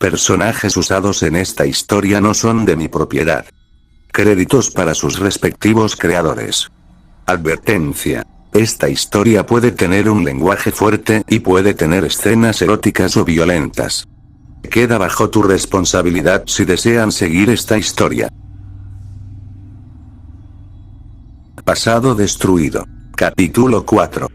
Personajes usados en esta historia no son de mi propiedad. Créditos para sus respectivos creadores. Advertencia. Esta historia puede tener un lenguaje fuerte y puede tener escenas eróticas o violentas. Queda bajo tu responsabilidad si desean seguir esta historia. Pasado destruido. Capítulo 4.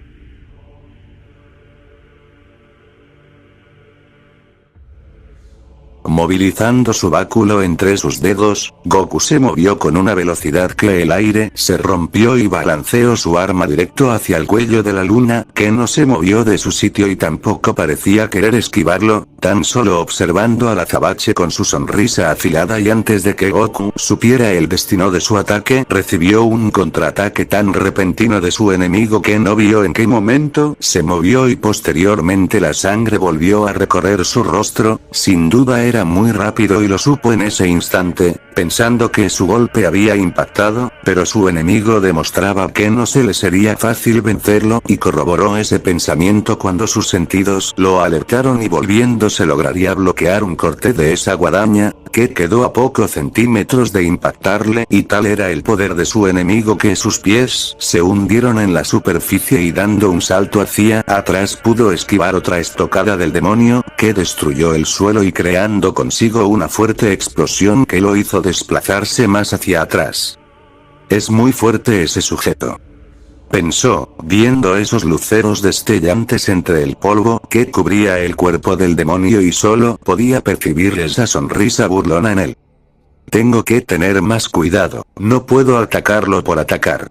Movilizando su báculo entre sus dedos, Goku se movió con una velocidad que el aire se rompió y balanceó su arma directo hacia el cuello de la luna, que no se movió de su sitio y tampoco parecía querer esquivarlo, tan solo observando al azabache con su sonrisa afilada, y antes de que Goku supiera el destino de su ataque, recibió un contraataque tan repentino de su enemigo que no vio en qué momento se movió y posteriormente la sangre volvió a recorrer su rostro. Sin duda era muy rápido y lo supo en ese instante, pensando que su golpe había impactado, pero su enemigo demostraba que no se le sería fácil vencerlo, y corroboró ese pensamiento cuando sus sentidos lo alertaron y volviéndose lograría bloquear un corte de esa guadaña, que quedó a pocos centímetros de impactarle, y tal era el poder de su enemigo que sus pies se hundieron en la superficie y dando un salto hacia atrás pudo esquivar otra estocada del demonio, que destruyó el suelo y creando consigo una fuerte explosión que lo hizo desplazarse más hacia atrás. Es muy fuerte ese sujeto, pensó, viendo esos luceros destellantes entre el polvo que cubría el cuerpo del demonio y solo podía percibir esa sonrisa burlona en él. Tengo que tener más cuidado, no puedo atacarlo por atacar,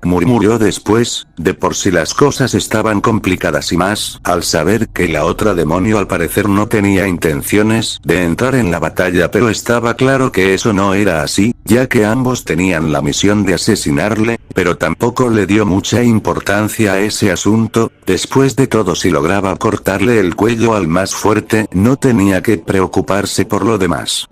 murmuró después. De por sí las cosas estaban complicadas y más, al saber que la otra demonio al parecer no tenía intenciones de entrar en la batalla, pero estaba claro que eso no era así, ya que ambos tenían la misión de asesinarle, pero tampoco le dio mucha importancia a ese asunto. Después de todo, si lograba cortarle el cuello al más fuerte, no tenía que preocuparse por lo demás.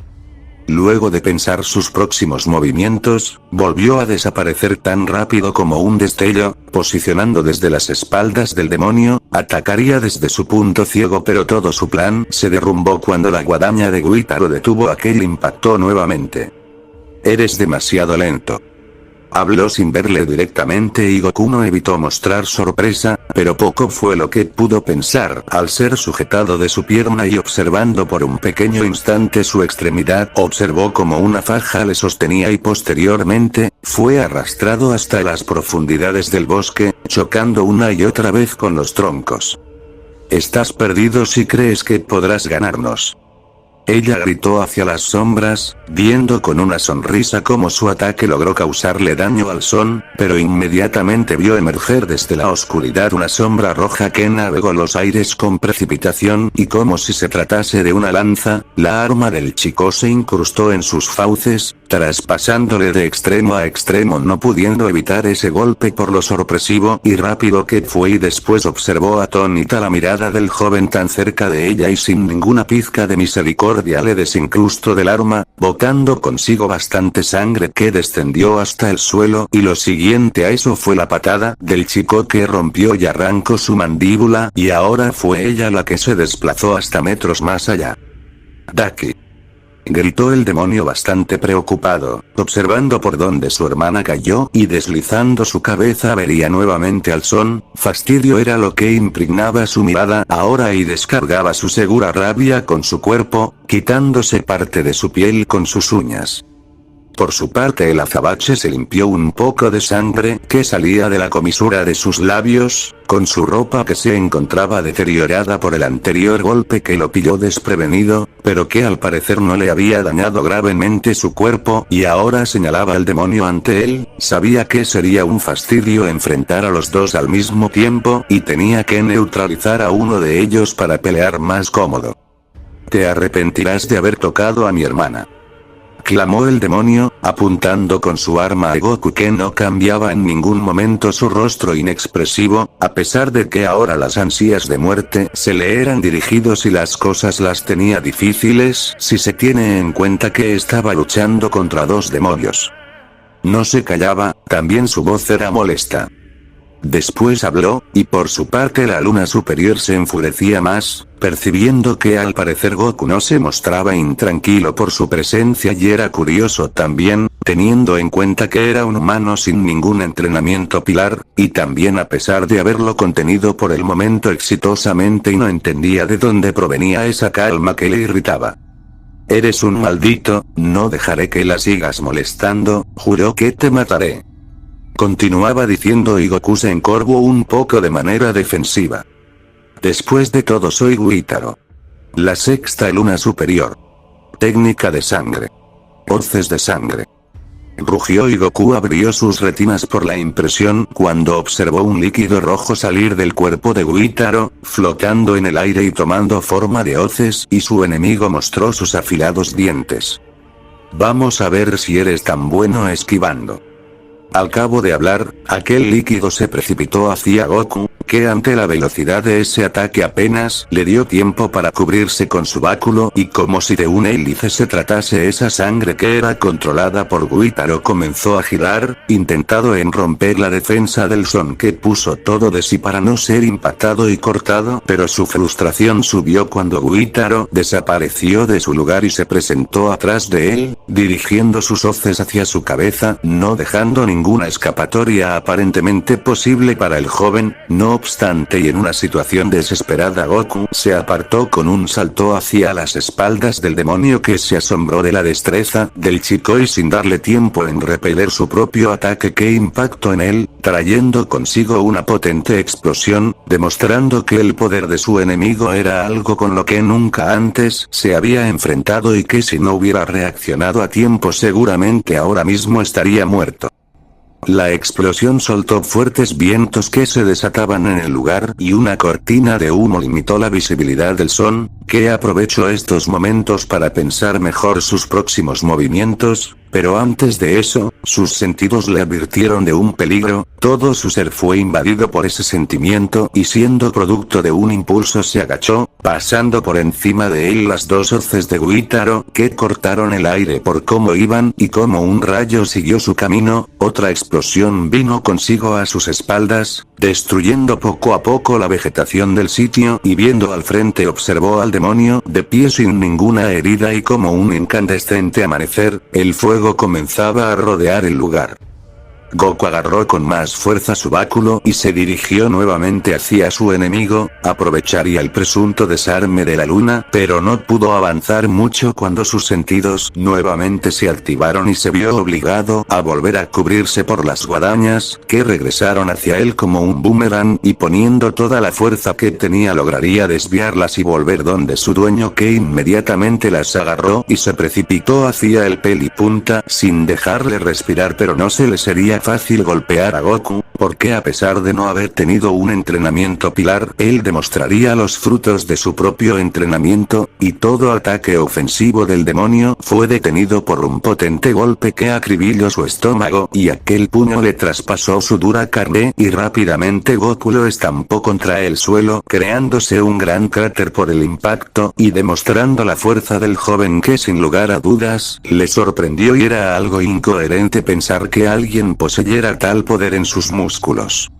Luego de pensar sus próximos movimientos, volvió a desaparecer tan rápido como un destello, posicionando desde las espaldas del demonio, atacaría desde su punto ciego, pero todo su plan se derrumbó cuando la guadaña de Guitaro detuvo aquel impacto nuevamente. Eres demasiado lento, habló sin verle directamente, y Goku no evitó mostrar sorpresa, pero poco fue lo que pudo pensar al ser sujetado de su pierna y observando por un pequeño instante su extremidad, observó como una faja le sostenía y posteriormente, fue arrastrado hasta las profundidades del bosque, chocando una y otra vez con los troncos. Estás perdido si crees que podrás ganarnos. Ella gritó hacia las sombras, viendo con una sonrisa cómo su ataque logró causarle daño al Son, pero inmediatamente vio emerger desde la oscuridad una sombra roja que navegó los aires con precipitación, y como si se tratase de una lanza, la arma del chico se incrustó en sus fauces, traspasándole de extremo a extremo, no pudiendo evitar ese golpe por lo sorpresivo y rápido que fue, y después observó atónita la mirada del joven tan cerca de ella y sin ninguna pizca de misericordia le desincrustó del arma, botando consigo bastante sangre que descendió hasta el suelo, y lo siguiente a eso fue la patada del chico que rompió y arrancó su mandíbula, y ahora fue ella la que se desplazó hasta metros más allá. Daki, gritó el demonio bastante preocupado, observando por dónde su hermana cayó y deslizando su cabeza vería nuevamente al Son. Fastidio era lo que impregnaba su mirada ahora y descargaba su segura rabia con su cuerpo, quitándose parte de su piel con sus uñas. Por su parte el azabache se limpió un poco de sangre que salía de la comisura de sus labios, con su ropa que se encontraba deteriorada por el anterior golpe que lo pilló desprevenido, pero que al parecer no le había dañado gravemente su cuerpo, y ahora señalaba al demonio ante él. Sabía que sería un fastidio enfrentar a los dos al mismo tiempo, y tenía que neutralizar a uno de ellos para pelear más cómodo. Te arrepentirás de haber tocado a mi hermana, clamó el demonio, apuntando con su arma a Goku, que no cambiaba en ningún momento su rostro inexpresivo, a pesar de que ahora las ansias de muerte se le eran dirigidos y las cosas las tenía difíciles si se tiene en cuenta que estaba luchando contra dos demonios. No se callaba, también su voz era molesta. Después habló, y por su parte la luna superior se enfurecía más, percibiendo que al parecer Goku no se mostraba intranquilo por su presencia y era curioso también, teniendo en cuenta que era un humano sin ningún entrenamiento pilar, y también a pesar de haberlo contenido por el momento exitosamente y no entendía de dónde provenía esa calma que le irritaba. Eres un maldito, no dejaré que la sigas molestando, juró que te mataré. Continuaba diciendo y Goku se encorvó un poco de manera defensiva. Después de todo soy Guitaro. La sexta luna superior. Técnica de sangre. Hoces de sangre. Rugió y Goku abrió sus retinas por la impresión cuando observó un líquido rojo salir del cuerpo de Guitaro, flotando en el aire y tomando forma de hoces, y su enemigo mostró sus afilados dientes. Vamos a ver si eres tan bueno esquivando. Al cabo de hablar, aquel líquido se precipitó hacia Goku, que ante la velocidad de ese ataque apenas le dio tiempo para cubrirse con su báculo y como si de un hélice se tratase esa sangre que era controlada por Guitaro comenzó a girar, intentado en romper la defensa del Son que puso todo de sí para no ser impactado y cortado, pero su frustración subió cuando Guitaro desapareció de su lugar y se presentó atrás de él, dirigiendo sus hoces hacia su cabeza, no dejando ninguna escapatoria aparentemente posible para el joven. No obstante y en una situación desesperada Goku se apartó con un salto hacia las espaldas del demonio que se asombró de la destreza del chico y sin darle tiempo en repeler su propio ataque que impactó en él, trayendo consigo una potente explosión, demostrando que el poder de su enemigo era algo con lo que nunca antes se había enfrentado y que si no hubiera reaccionado a tiempo seguramente ahora mismo estaría muerto. La explosión soltó fuertes vientos que se desataban en el lugar y una cortina de humo limitó la visibilidad del Son, que aprovechó estos momentos para pensar mejor sus próximos movimientos, pero antes de eso, sus sentidos le advirtieron de un peligro, todo su ser fue invadido por ese sentimiento y siendo producto de un impulso se agachó, pasando por encima de él las dos hoces de Guitaro que cortaron el aire por cómo iban y como un rayo siguió su camino, otra explosión vino consigo a sus espaldas, destruyendo poco a poco la vegetación del sitio y viendo al frente observó al demonio de pie sin ninguna herida y como un incandescente amanecer, el fuego comenzaba a rodear el lugar. Goku agarró con más fuerza su báculo y se dirigió nuevamente hacia su enemigo, aprovecharía el presunto desarme de la luna, pero no pudo avanzar mucho cuando sus sentidos nuevamente se activaron y se vio obligado a volver a cubrirse por las guadañas, que regresaron hacia él como un boomerang y poniendo toda la fuerza que tenía lograría desviarlas y volver donde su dueño que inmediatamente las agarró y se precipitó hacia el pelipunta sin dejarle respirar pero no se le sería fácil golpear a Goku, porque a pesar de no haber tenido un entrenamiento pilar, él demostraría los frutos de su propio entrenamiento, y todo ataque ofensivo del demonio fue detenido por un potente golpe que acribilló su estómago y aquel puño le traspasó su dura carne y rápidamente Goku lo estampó contra el suelo creándose un gran cráter por el impacto y demostrando la fuerza del joven que sin lugar a dudas, le sorprendió y era algo incoherente pensar que alguien poseyera tal poder en sus músculos.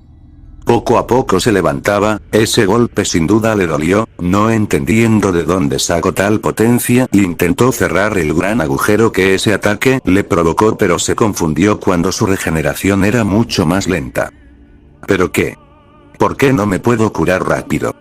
Poco a poco se levantaba, ese golpe sin duda le dolió, no entendiendo de dónde sacó tal potencia, intentó cerrar el gran agujero que ese ataque le provocó pero se confundió cuando su regeneración era mucho más lenta. ¿Pero qué? ¿Por qué no me puedo curar rápido?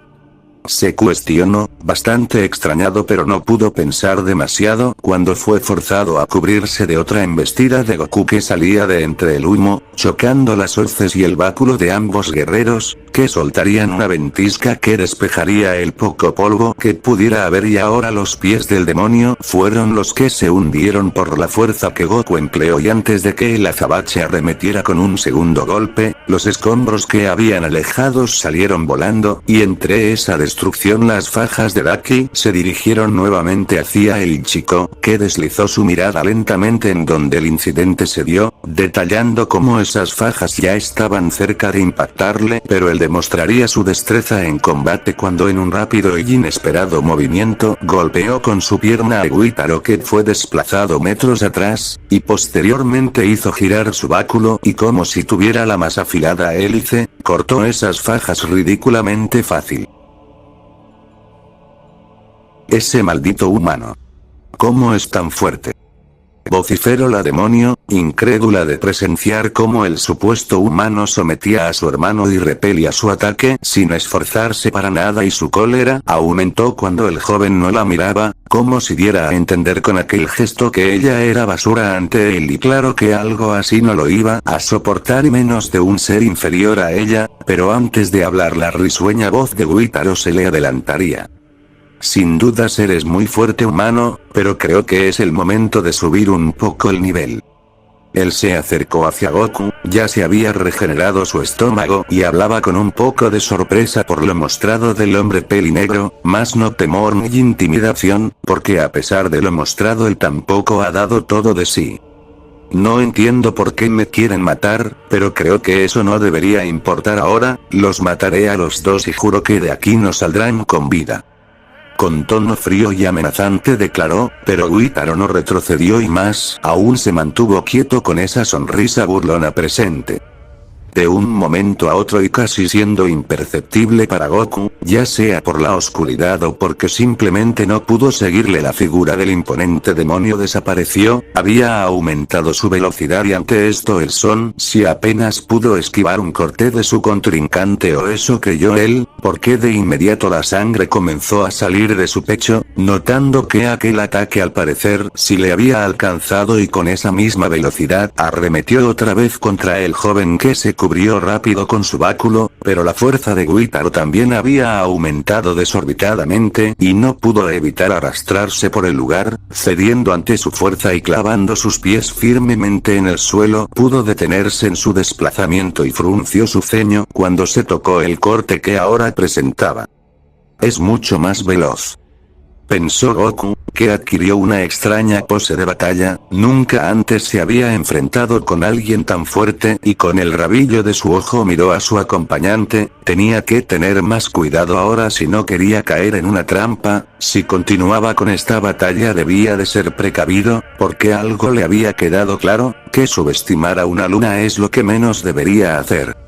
Se cuestionó, bastante extrañado pero no pudo pensar demasiado cuando fue forzado a cubrirse de otra embestida de Goku que salía de entre el humo, chocando las hoces y el báculo de ambos guerreros, que soltarían una ventisca que despejaría el poco polvo que pudiera haber y ahora los pies del demonio fueron los que se hundieron por la fuerza que Goku empleó y antes de que el azabache arremetiera con un segundo golpe, los escombros que habían alejados salieron volando y entre esa destrucción las fajas de Daki se dirigieron nuevamente hacia el chico, que deslizó su mirada lentamente en donde el incidente se dio, detallando cómo esas fajas ya estaban cerca de impactarle, pero el demostraría su destreza en combate cuando en un rápido y inesperado movimiento golpeó con su pierna a Witaro, que fue desplazado metros atrás, y posteriormente hizo girar su báculo y, como si tuviera la más afilada hélice, cortó esas fajas ridículamente fácil. Ese maldito humano. ¿Cómo es tan fuerte? Vociferó la demonio, incrédula de presenciar cómo el supuesto humano sometía a su hermano y repelía su ataque sin esforzarse para nada, y su cólera aumentó cuando el joven no la miraba, como si diera a entender con aquel gesto que ella era basura ante él, y claro que algo así no lo iba a soportar, y menos de un ser inferior a ella, pero antes de hablar la risueña voz de Witaro se le adelantaría. Sin dudas eres muy fuerte, humano, pero creo que es el momento de subir un poco el nivel. Él se acercó hacia Goku, ya se había regenerado su estómago y hablaba con un poco de sorpresa por lo mostrado del hombre pelinegro, más no temor ni intimidación, porque a pesar de lo mostrado él tampoco ha dado todo de sí. No entiendo por qué me quieren matar, pero creo que eso no debería importar ahora, los mataré a los dos y juro que de aquí no saldrán con vida. Con tono frío y amenazante declaró, pero Witaro no retrocedió y más aún se mantuvo quieto con esa sonrisa burlona presente. De un momento a otro y casi siendo imperceptible para Goku, ya sea por la oscuridad o porque simplemente no pudo seguirle, la figura del imponente demonio desapareció, había aumentado su velocidad y ante esto el Son Si apenas pudo esquivar un corte de su contrincante, o eso creyó él, porque de inmediato la sangre comenzó a salir de su pecho, notando que aquel ataque al parecer sí le había alcanzado, y con esa misma velocidad arremetió otra vez contra el joven, que se cubrió rápido con su báculo, pero la fuerza de Witaro también había aumentado desorbitadamente y no pudo evitar arrastrarse por el lugar, cediendo ante su fuerza y clavando sus pies firmemente en el suelo, pudo detenerse en su desplazamiento y frunció su ceño cuando se tocó el corte que ahora presentaba. Es mucho más veloz, pensó Goku, que adquirió una extraña pose de batalla, nunca antes se había enfrentado con alguien tan fuerte, y con el rabillo de su ojo miró a su acompañante. Tenía que tener más cuidado ahora si no quería caer en una trampa, si continuaba con esta batalla debía de ser precavido, porque algo le había quedado claro, que subestimar a una luna es lo que menos debería hacer.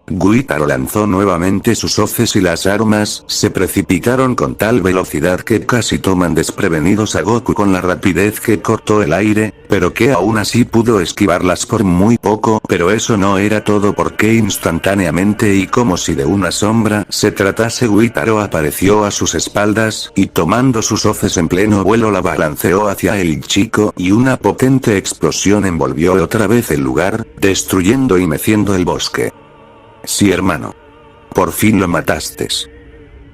Witaro lanzó nuevamente sus hoces y las armas se precipitaron con tal velocidad que casi toman desprevenidos a Goku con la rapidez que cortó el aire, pero que aún así pudo esquivarlas por muy poco. Pero eso no era todo, porque instantáneamente y como si de una sombra se tratase, Witaro apareció a sus espaldas y tomando sus hoces en pleno vuelo la balanceó hacia el chico y una potente explosión envolvió otra vez el lugar, destruyendo y meciendo el bosque. Sí, hermano. Por fin lo mataste.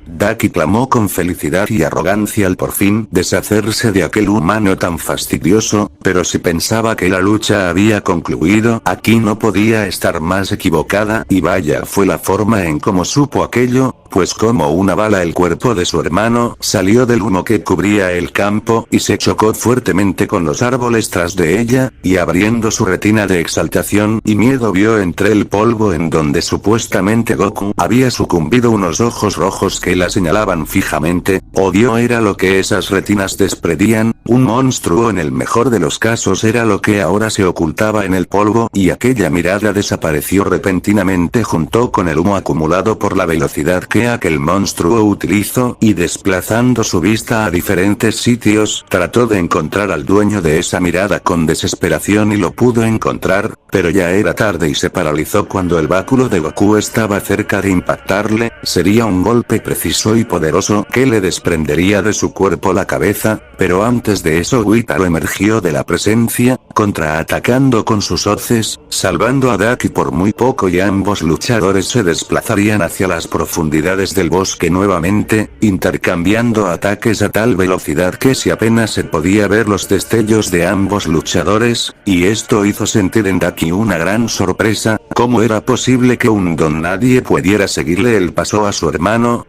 Daki clamó con felicidad y arrogancia al por fin deshacerse de aquel humano tan fastidioso, pero si pensaba que la lucha había concluido, aquí no podía estar más equivocada, y vaya fue la forma en cómo supo aquello, pues como una bala el cuerpo de su hermano salió del humo que cubría el campo y se chocó fuertemente con los árboles tras de ella, y abriendo su retina de exaltación y miedo vio entre el polvo en donde supuestamente Goku había sucumbido unos ojos rojos que la señalaban fijamente. Odio era lo que esas retinas desprendían, un monstruo en el mejor de los casos era lo que ahora se ocultaba en el polvo, y aquella mirada desapareció repentinamente junto con el humo acumulado por la velocidad que aquel monstruo utilizó, y desplazando su vista a diferentes sitios, trató de encontrar al dueño de esa mirada con desesperación y lo pudo encontrar, pero ya era tarde y se paralizó cuando el báculo de Goku estaba cerca de impactarle. Sería un golpe preciso y poderoso que le desprendería de su cuerpo la cabeza, pero antes de eso Witaro emergió de la presencia, contraatacando con sus hoces, salvando a Daki por muy poco, y ambos luchadores se desplazarían hacia las profundidades del bosque nuevamente, intercambiando ataques a tal velocidad que si apenas se podía ver los destellos de ambos luchadores, y esto hizo sentir en Daki una gran sorpresa. ¿Cómo era posible que un don nadie pudiera seguirle el paso a su hermano?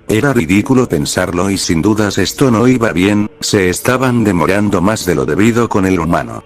Era ridículo pensarlo y sin dudas esto no iba bien, se estaban demorando más de lo debido con el humano.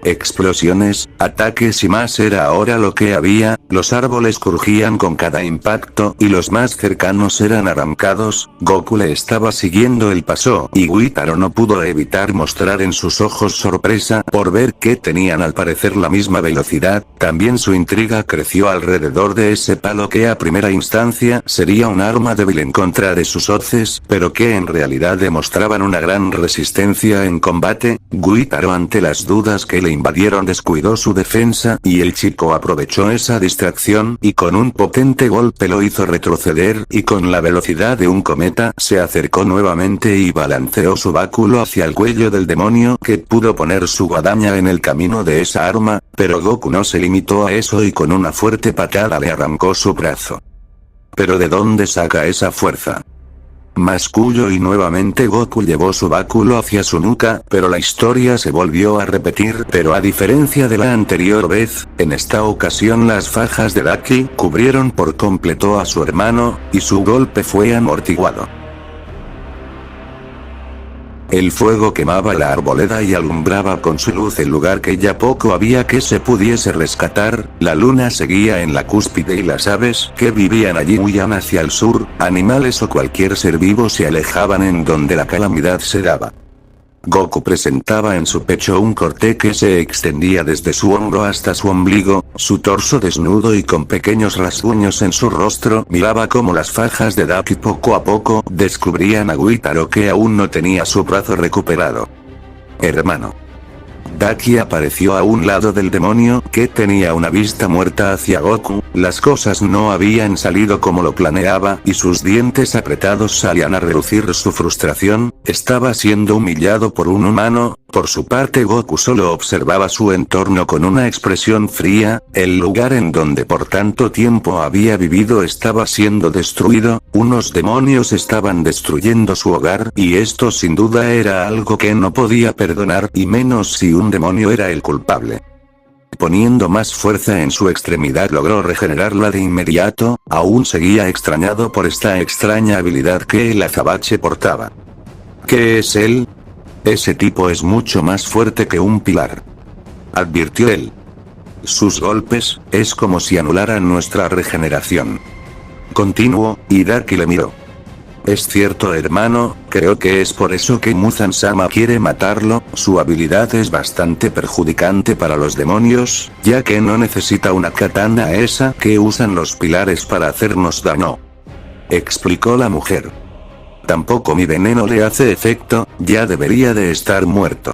Explosiones, ataques y más era ahora lo que había, los árboles crujían con cada impacto y los más cercanos eran arrancados. Goku le estaba siguiendo el paso y Witaro no pudo evitar mostrar en sus ojos sorpresa por ver que tenían al parecer la misma velocidad. También su intriga creció alrededor de ese palo que a primera instancia sería un arma débil en contra de sus hoces, pero que en realidad demostraban una gran resistencia en combate. Witaro, ante las dudas que le invadieron, descuidó su defensa y el chico aprovechó esa distracción y con un potente golpe lo hizo retroceder y con la velocidad de un cometa se acercó nuevamente y balanceó su báculo hacia el cuello del demonio, que pudo poner su guadaña en el camino de esa arma, pero Goku no se limitó a eso y con una fuerte patada le arrancó su brazo. ¿Pero de dónde saca esa fuerza? Masculló y nuevamente Goku llevó su báculo hacia su nuca, pero la historia se volvió a repetir. Pero a diferencia de la anterior vez, en esta ocasión las fajas de Daki cubrieron por completo a su hermano, y su golpe fue amortiguado. El fuego quemaba la arboleda y alumbraba con su luz el lugar que ya poco había que se pudiese rescatar. La luna seguía en la cúspide y las aves que vivían allí huían hacia el sur, animales o cualquier ser vivo se alejaban en donde la calamidad se daba. Goku presentaba en su pecho un corte que se extendía desde su hombro hasta su ombligo, su torso desnudo y con pequeños rasguños en su rostro miraba como las fajas de Daki poco a poco descubrían a Witaro, que aún no tenía su brazo recuperado. Hermano. Daki apareció a un lado del demonio, que tenía una vista muerta hacia Goku. Las cosas no habían salido como lo planeaba y sus dientes apretados salían a relucir su frustración. Estaba siendo humillado por un humano. Por su parte Goku solo observaba su entorno con una expresión fría. El lugar en donde por tanto tiempo había vivido estaba siendo destruido, unos demonios estaban destruyendo su hogar y esto sin duda era algo que no podía perdonar, y menos si un demonio era el culpable. Poniendo más fuerza en su extremidad logró regenerarla de inmediato. Aún seguía extrañado por esta extraña habilidad que el azabache portaba. ¿Qué es él? Ese tipo es mucho más fuerte que un pilar, advirtió él. Sus golpes, es como si anularan nuestra regeneración. Continuó, y Daki le miró. Es cierto hermano, creo que es por eso que Muzan-sama quiere matarlo. Su habilidad es bastante perjudicante para los demonios, ya que no necesita una katana esa que usan los pilares para hacernos daño, explicó la mujer. Tampoco mi veneno le hace efecto, ya debería de estar muerto.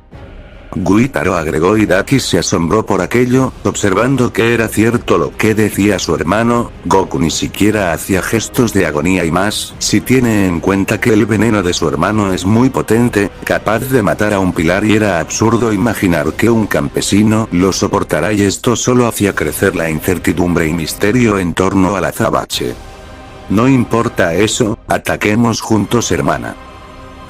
Witaro agregó, y Daki se asombró por aquello, observando que era cierto lo que decía su hermano. Goku ni siquiera hacía gestos de agonía, y más si tiene en cuenta que el veneno de su hermano es muy potente, capaz de matar a un pilar, y era absurdo imaginar que un campesino lo soportará, y esto solo hacía crecer la incertidumbre y misterio en torno al azabache. No importa eso, ataquemos juntos hermana.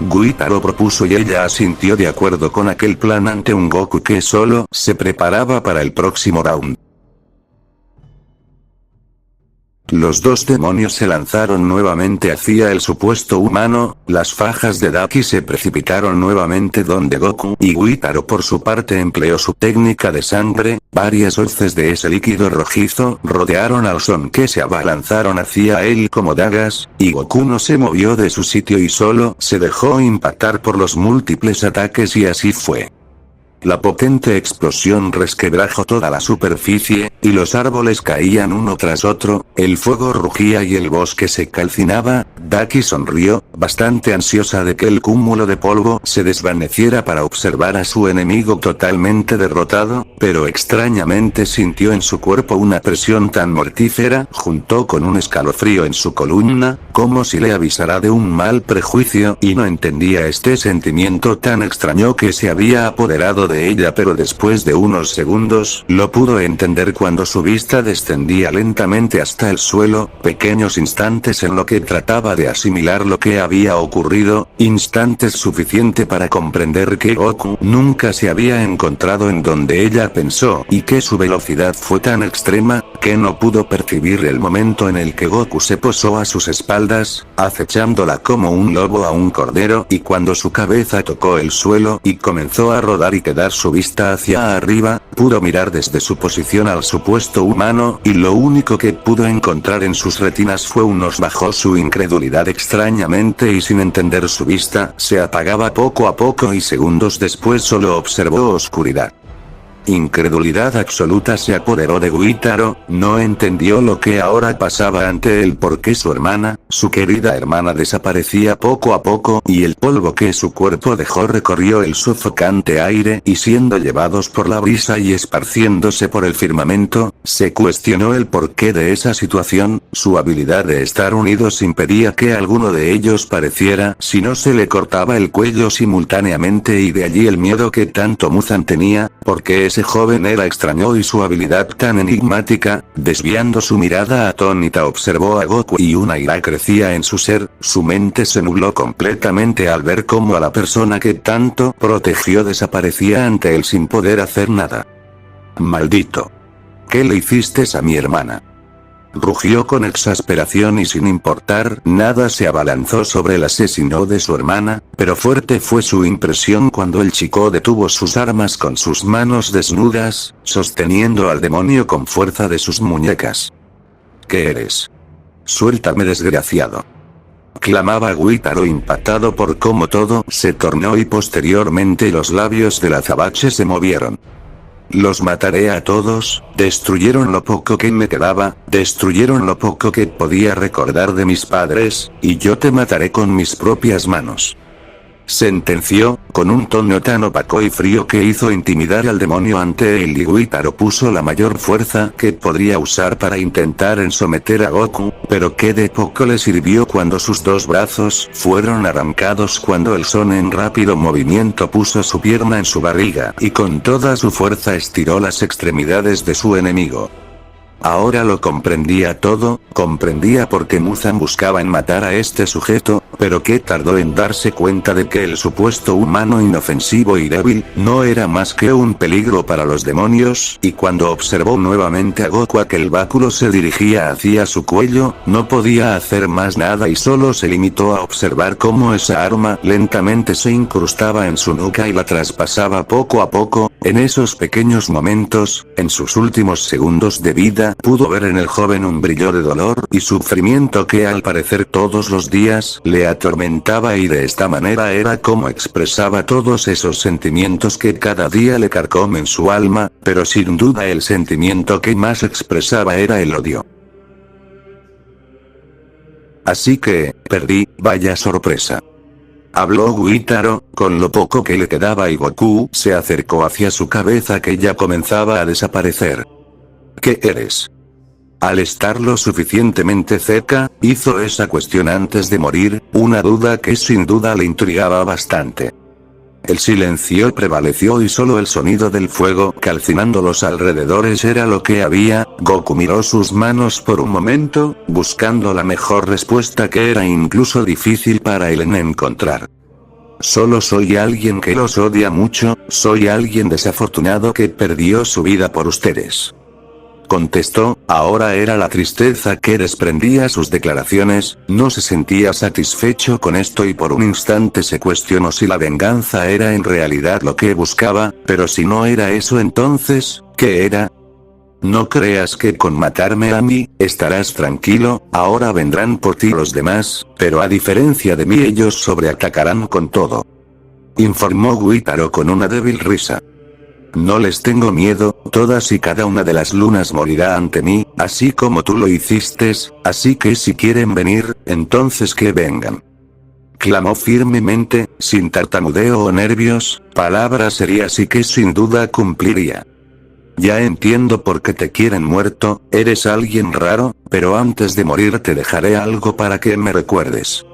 Witaro propuso y ella asintió de acuerdo con aquel plan ante un Goku que solo se preparaba para el próximo round. Los dos demonios se lanzaron nuevamente hacia el supuesto humano. Las fajas de Daki se precipitaron nuevamente donde Goku, y Witaro por su parte empleó su técnica de sangre. Varias hoces de ese líquido rojizo rodearon al Son, que se abalanzaron hacia él como dagas, y Goku no se movió de su sitio y solo se dejó impactar por los múltiples ataques, y así fue. La potente explosión resquebrajó toda la superficie, y los árboles caían uno tras otro, el fuego rugía y el bosque se calcinaba. Daki sonrió, bastante ansiosa de que el cúmulo de polvo se desvaneciera para observar a su enemigo totalmente derrotado, pero extrañamente sintió en su cuerpo una presión tan mortífera, junto con un escalofrío en su columna, como si le avisara de un mal prejuicio, y no entendía este sentimiento tan extraño que se había apoderado de ella, pero después de unos segundos lo pudo entender cuando su vista descendía lentamente hasta el suelo, pequeños instantes en lo que trataba de asimilar lo que había ocurrido, instantes suficiente para comprender que Goku nunca se había encontrado en donde ella pensó, y que su velocidad fue tan extrema, que no pudo percibir el momento en el que Goku se posó a sus espaldas, acechándola como un lobo a un cordero, y cuando su cabeza tocó el suelo y comenzó a rodar y quedar su vista hacia arriba, pudo mirar desde su posición al supuesto humano, y lo único que pudo encontrar en sus retinas fue unos bajos. Su incredulidad extrañamente y sin entender su vista se apagaba poco a poco y segundos después solo observó oscuridad. Incredulidad absoluta se apoderó de Witaro, no entendió lo que ahora pasaba ante él, porque su hermana, su querida hermana, desaparecía poco a poco, y el polvo que su cuerpo dejó recorrió el sofocante aire, y siendo llevados por la brisa y esparciéndose por el firmamento, se cuestionó el porqué de esa situación. Su habilidad de estar unidos impedía que alguno de ellos pareciera, si no se le cortaba el cuello simultáneamente, y de allí el miedo que tanto Muzan tenía, porque ese joven era extraño y su habilidad tan enigmática. Desviando su mirada atónita observó a Goku y una ira crecía en su ser, su mente se nubló completamente al ver cómo a la persona que tanto protegió desaparecía ante él sin poder hacer nada. Maldito. ¿Qué le hiciste a mi hermana? Rugió con exasperación y sin importar nada se abalanzó sobre el asesino de su hermana, pero fuerte fue su impresión cuando el chico detuvo sus armas con sus manos desnudas, sosteniendo al demonio con fuerza de sus muñecas. ¿Qué eres? Suéltame, desgraciado. Clamaba Witaro, impactado por cómo todo se tornó y posteriormente los labios del azabache se movieron. Los mataré a todos, destruyeron lo poco que me quedaba, destruyeron lo poco que podía recordar de mis padres, y yo te mataré con mis propias manos. Sentenció, con un tono tan opaco y frío que hizo intimidar al demonio ante él, y Witaro puso la mayor fuerza que podría usar para intentar someter a Goku, pero que de poco le sirvió cuando sus dos brazos fueron arrancados cuando el Son en rápido movimiento puso su pierna en su barriga y con toda su fuerza estiró las extremidades de su enemigo. Ahora lo comprendía todo, comprendía por qué Muzan buscaba en matar a este sujeto, pero que tardó en darse cuenta de que el supuesto humano inofensivo y débil, no era más que un peligro para los demonios, y cuando observó nuevamente a Goku aquel báculo se dirigía hacia su cuello, no podía hacer más nada y solo se limitó a observar cómo esa arma lentamente se incrustaba en su nuca y la traspasaba poco a poco. En esos pequeños momentos, en sus últimos segundos de vida, pudo ver en el joven un brillo de dolor y sufrimiento que al parecer todos los días le atormentaba, y de esta manera era como expresaba todos esos sentimientos que cada día le carcomen su alma, pero sin duda el sentimiento que más expresaba era el odio. Así que, perdí, vaya sorpresa. Habló Witaro, con lo poco que le quedaba, y Goku se acercó hacia su cabeza que ya comenzaba a desaparecer. ¿Qué eres? Al estar lo suficientemente cerca, hizo esa cuestión antes de morir, una duda que sin duda le intrigaba bastante. El silencio prevaleció y solo el sonido del fuego calcinando los alrededores era lo que había. Goku miró sus manos por un momento, buscando la mejor respuesta que era incluso difícil para él en encontrar. Solo soy alguien que los odia mucho, soy alguien desafortunado que perdió su vida por ustedes. Contestó, ahora era la tristeza que desprendía sus declaraciones, no se sentía satisfecho con esto y por un instante se cuestionó si la venganza era en realidad lo que buscaba, pero si no era eso entonces, ¿qué era? No creas que con matarme a mí, estarás tranquilo, ahora vendrán por ti los demás, pero a diferencia de mí ellos sobreatacarán con todo. Informó Witaro con una débil risa. No les tengo miedo, todas y cada una de las lunas morirá ante mí, así como tú lo hiciste, así que si quieren venir, entonces que vengan. Clamó firmemente, sin tartamudeo o nervios, palabras serias y que sin duda cumpliría. Ya entiendo por qué te quieren muerto, eres alguien raro, pero antes de morir te dejaré algo para que me recuerdes.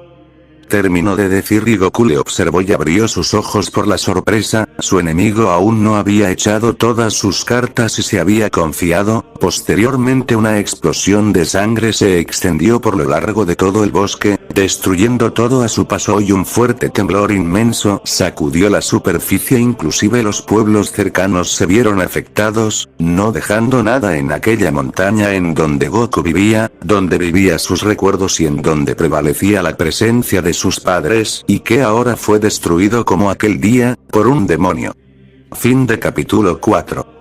Terminó de decir y Goku le observó y abrió sus ojos por la sorpresa, su enemigo aún no había echado todas sus cartas y se había confiado. Posteriormente una explosión de sangre se extendió por lo largo de todo el bosque, destruyendo todo a su paso y un fuerte temblor inmenso sacudió la superficie, inclusive los pueblos cercanos se vieron afectados, no dejando nada en aquella montaña en donde Goku vivía, donde vivía sus recuerdos y en donde prevalecía la presencia de sus padres, y que ahora fue destruido como aquel día, por un demonio. Fin de capítulo 4.